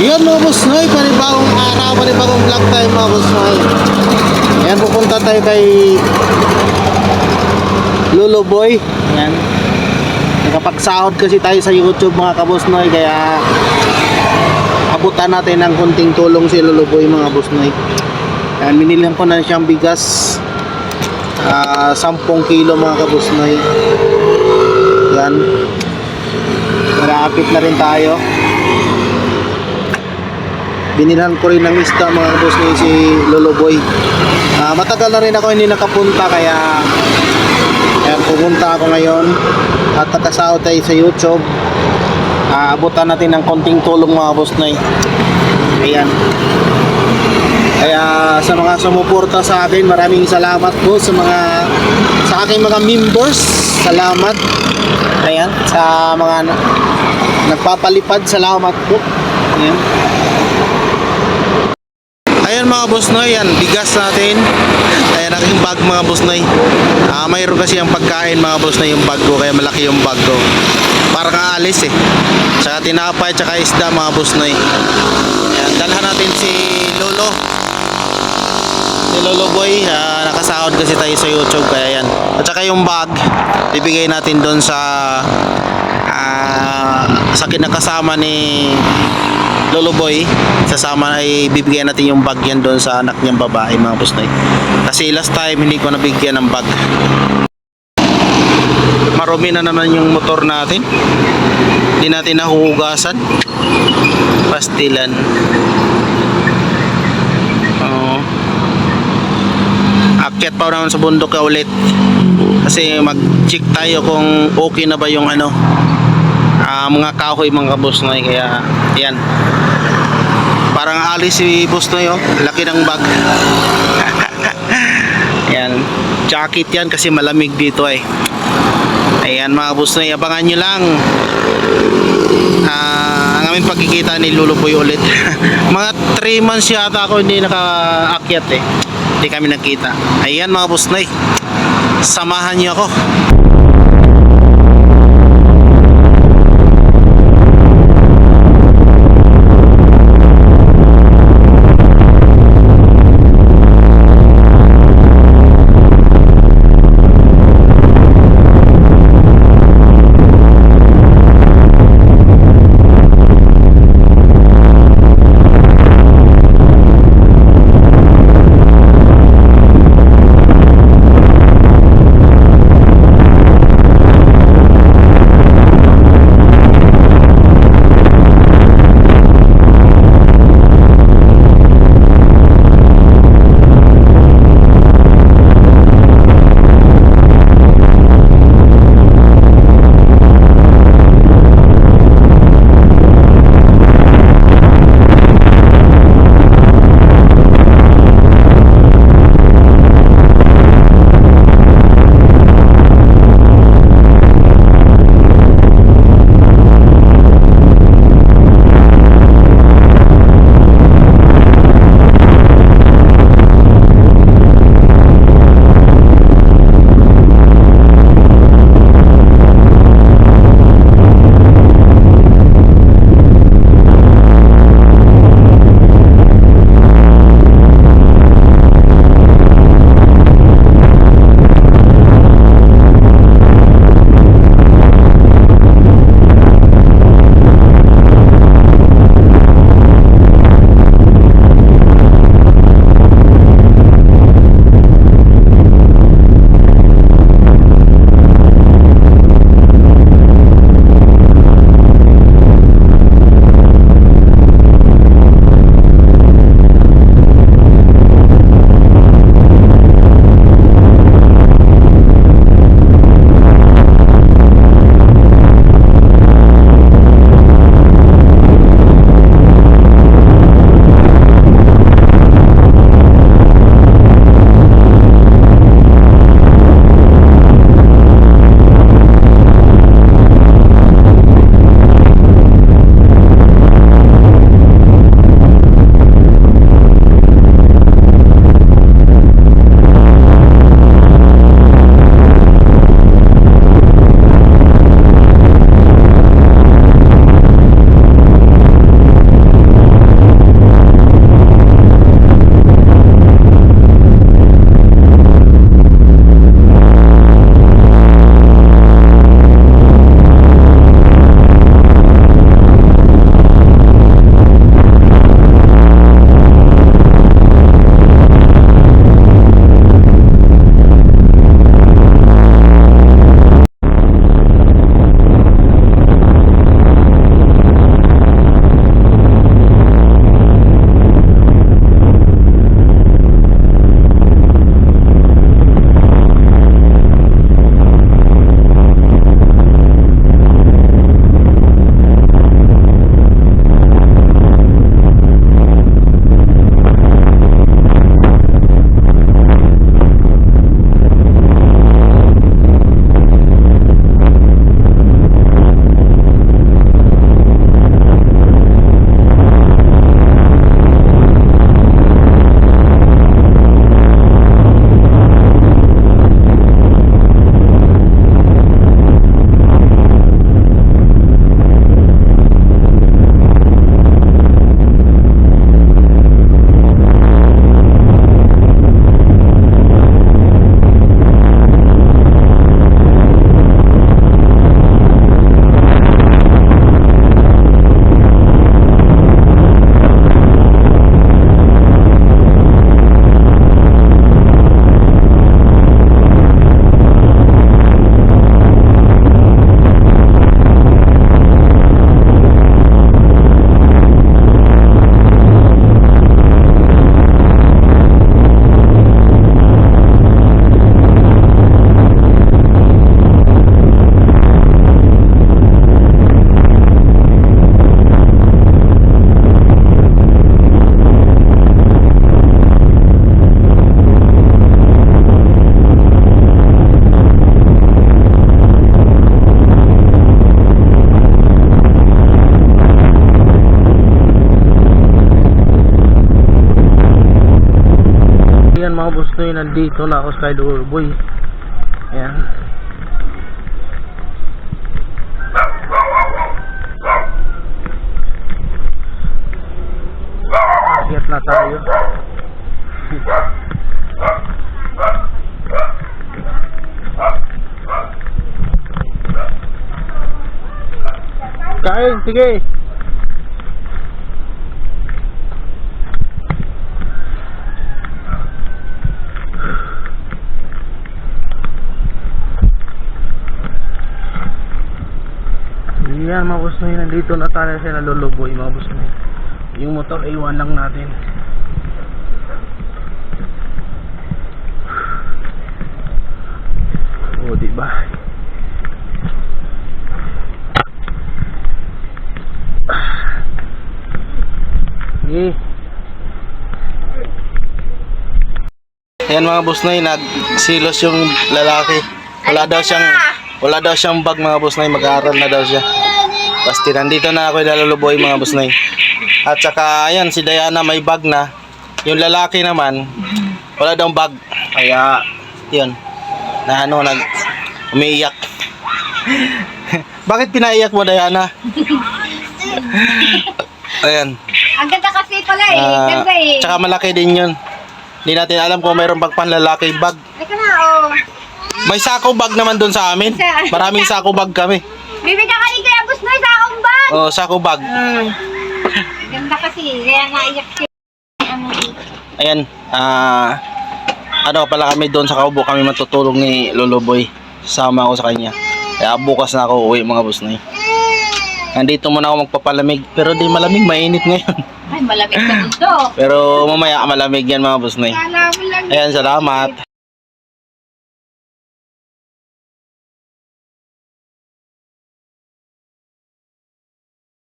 Yan mga boss noy, panibagong araw, panibagong vlog tayo mga boss noy. Ayan, pupunta tayo kay Lolo Boy. Ayan, nakapagsahod kasi tayo sa YouTube mga kaboss noy, kaya abutan natin ng kunting tulong si Lolo Boy mga boss noy. Ayan, minilhan ko na siyang bigas, 10 kilo mga kaboss noy. Ayan, malapit na rin tayo. Binilhan ko rin ng isda mga boss ni si Lolo Boy. Matagal na rin ako hindi nakapunta, kaya pumunta ako ngayon at nakasahod tayo sa YouTube. Abutan natin ng konting tulong mga boss na. Ayan. Kaya sa mga sumuporta sa akin, maraming salamat po sa aking mga members. Salamat. Ayan, sa mga nagpapalipad, salamat po. Ayan. Ayan mga boss noy, yan bigas natin. Ayan aking bag mga boss noy. Mayroon kasi yung pagkain mga boss noy, yung bag ko, kaya malaki yung bag ko. Parang aalis eh. Tsaka tinapay, tsaka isda mga boss noy. Ayan, dalhan natin si Lolo. Si Lolo Boy, nakasahod kasi tayo sa YouTube, kaya yan. At tsaka yung bag, ibigay natin doon sa kinakasama ni Lolo Boy. Sasama ay bibigyan natin yung bag yan doon sa anak niyang babae mga boss noy. Kasi last time hindi ko nabigyan ng bag. Marumi na naman yung motor natin. Hindi natin nahuhugasan. Pastilan. Akyat pa naman sa bundok ka ulit. Kasi mag-check tayo kung okay na ba yung mga kahoy mga boss noy. Kaya yan, parang alis si boss noy, oh. Laki ng bag. Yan, jacket yan kasi malamig dito eh. Ayan mga boss noy, abangan nyo lang ang aming pagkikita ni Lolo Boy ulit. Mga 3 months yata ako hindi nakaakyat eh, hindi kami nakita. Ayan mga boss noy, samahan nyo ako. Ayan mga boss noy, nandito na ako sa Loloboy. Ayan. Akyat na tayo. Kain, sige. Yan mga boss noy, nandito na tayo sa Loloboy mga boss noy. Yung motor iwan lang natin. Oh, diba? Okay. Ayan mga boss noy, nagsilos yung lalaki. Wala daw siyang bag mga boss noy, mag-aaral na daw siya. Basta nandito na ako sa Loloboy mga boss noy. At saka ayan si Diana may bag na. Yung lalaki naman wala daw bag. Kaya yun. Umiiyak. Bakit pinaiyak mo Diana? Ayan. Ang ganda kasi pala eh. Ganda eh. Tsaka malaki din yun. Hindi natin alam kung mayroong bag panlalaki bag. Ika na oh. May sako bag naman doon sa amin. Maraming sako bag kami. Bibigyan ka ni Kuya Boss Noy sa akong bag. Oh, sako bag. Ganda kasi. Kaya naiyak siya. Ayan, ano pala kami doon sa Kaubo, kami matutulong ni Loloboy. Sama ako sa kanya. Kaya bukas na ako uwi mga boss noy. Nandito muna ako magpapalamig, pero di malamig, mainit ngayon. Ay, malamig sa mundo. Pero mamaya malamig yan mga boss noy. Kala mo lang. Ayan, salamat.